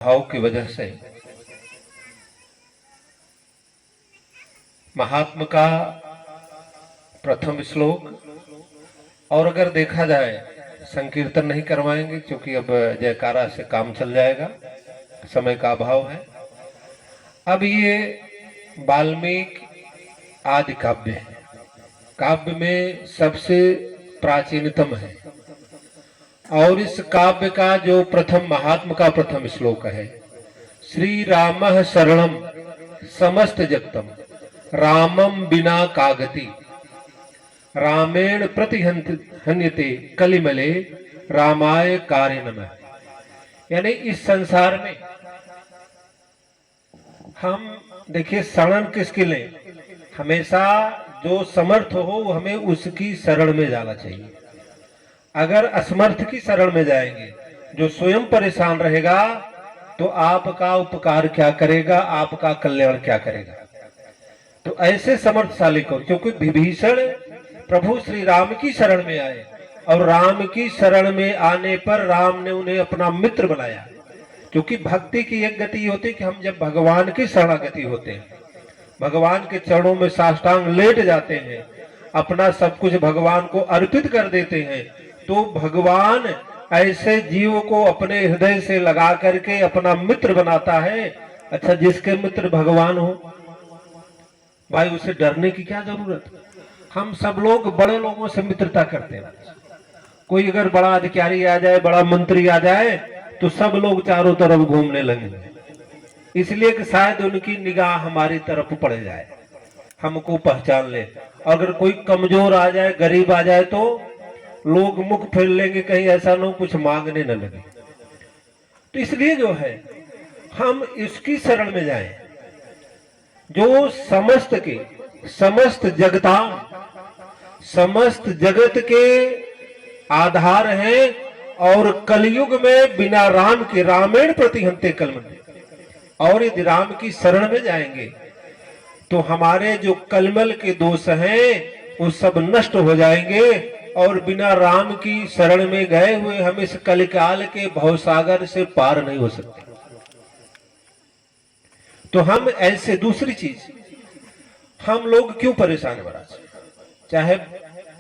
भाव की वजह से महात्मा का प्रथम श्लोक, और अगर देखा जाए संकीर्तन नहीं करवाएंगे क्योंकि अब जयकारा से काम चल जाएगा, समय का अभाव है। अब ये वाल्मीकि आदि काव्य है, काव्य में सबसे प्राचीनतम है, और इस काव्य का जो प्रथम महात्मा का प्रथम श्लोक है, श्री रामः शरणम समस्त जगतम रामम बिना कागति रामेण प्रतिहन्यते कलिमले रामाय कार्य नमः। यानी इस संसार में हम देखिए शरण किसके लें, हमेशा जो समर्थ हो हमें उसकी शरण में जाना चाहिए। अगर असमर्थ की शरण में जाएंगे, जो स्वयं परेशान रहेगा, तो आपका उपकार क्या करेगा, आपका कल्याण क्या करेगा। तो ऐसे समर्थशाली को, क्योंकि विभीषण प्रभु श्री राम की शरण में आए और राम की शरण में आने पर राम ने उन्हें अपना मित्र बनाया। क्योंकि भक्ति की एक गति होती है कि हम जब भगवान की शरणागति होते हैं, भगवान के चरणों में साष्टांग लेट जाते हैं, अपना सब कुछ भगवान को अर्पित कर देते हैं, तो भगवान ऐसे जीव को अपने हृदय से लगा करके अपना मित्र बनाता है। अच्छा, जिसके मित्र भगवान हो भाई, उसे डरने की क्या जरूरत। हम सब लोग बड़े लोगों से मित्रता करते हैं। कोई अगर बड़ा अधिकारी आ जाए, बड़ा मंत्री आ जाए, तो सब लोग चारों तरफ घूमने लगेंगे, इसलिए कि शायद उनकी निगाह हमारी तरफ पड़ जाए, हमको पहचान ले। अगर कोई कमजोर आ जाए, गरीब आ जाए, तो लोग मुख फेर लेंगे, कहीं ऐसा न कुछ मांगने न लगे। तो इसलिए जो है हम इसकी शरण में जाएं, जो समस्त जगता समस्त जगत के आधार है, और कलयुग में बिना राम के रामेण प्रतिहन्ते कलमले। और यदि राम की शरण में जाएंगे तो हमारे जो कलमल के दोष हैं वो सब नष्ट हो जाएंगे, और बिना राम की शरण में गए हुए हम इस कलिकाल के भवसागर से पार नहीं हो सकते। तो हम ऐसे, दूसरी चीज, हम लोग क्यों परेशान महाराज, चाहे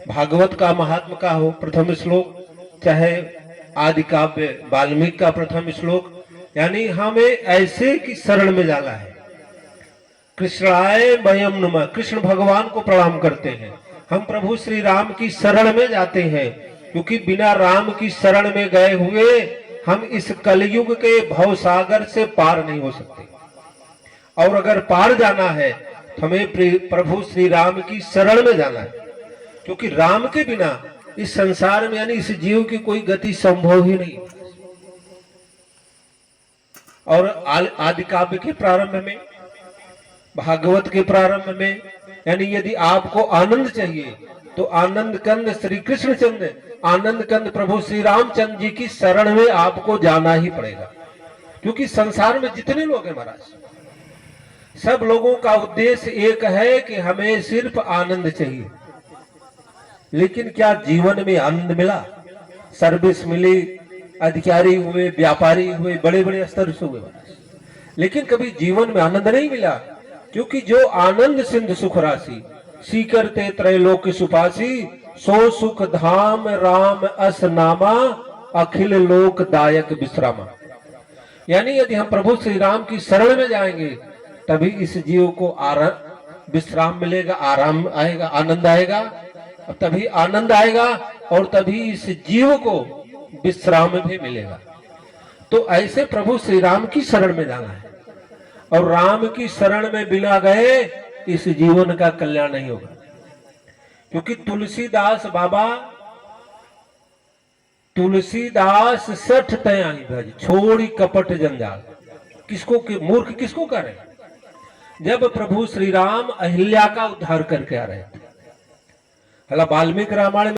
भागवत का महात्मा का हो प्रथम श्लोक, चाहे आदि काव्य वाल्मीकि का प्रथम श्लोक, यानी हमें ऐसे की शरण में जाना है। कृष्णाय वयम नमः, कृष्ण भगवान को प्रणाम करते हैं, हम प्रभु श्री राम की शरण में जाते हैं, क्योंकि बिना राम की शरण में गए हुए हम इस कलयुग के भवसागर से पार नहीं हो सकते। और अगर पार जाना है तो हमें प्रभु श्री राम की शरण में जाना है, क्योंकि राम के बिना इस संसार में यानी इस जीव की कोई गति संभव ही नहीं। और आदि काव्य के प्रारंभ में, भागवत के प्रारंभ में, यानी यदि आपको आनंद चाहिए तो आनंद कंद श्री कृष्ण चंद्र, आनंद कंद प्रभु श्री रामचंद्र जी की शरण में आपको जाना ही पड़ेगा। क्योंकि संसार में जितने लोग हैं महाराज, सब लोगों का उद्देश्य एक है कि हमें सिर्फ आनंद चाहिए। लेकिन क्या जीवन में आनंद मिला? सर्विस मिली, अधिकारी हुए, व्यापारी हुए, बड़े बड़े स्तर से हुए, लेकिन कभी जीवन में आनंद नहीं मिला। क्योंकि जो आनंद सिंधु सुख राशि सीकरते त्रैलोक सुपासी, सो सुख धाम राम अस नामा अखिल लोक दायक विश्रामा। यानी यदि हम प्रभु श्री राम की शरण में जाएंगे तभी इस जीव को विश्राम मिलेगा, आराम आएगा, आनंद आएगा, तभी आनंद आएगा, और तभी इस जीव को विश्राम भी मिलेगा। तो ऐसे प्रभु श्री राम की शरण में जाना है, और राम की शरण में बिना गए इस जीवन का कल्याण नहीं होगा। क्योंकि तुलसीदास बाबा, तुलसीदास सठ तयाई भज छोड़ी कपट जंजाल, किसको मूर्ख किसको कह रहे? जब प्रभु श्री राम अहिल्या का उद्धार करके आ रहे थे, वाल्मीकि रामायण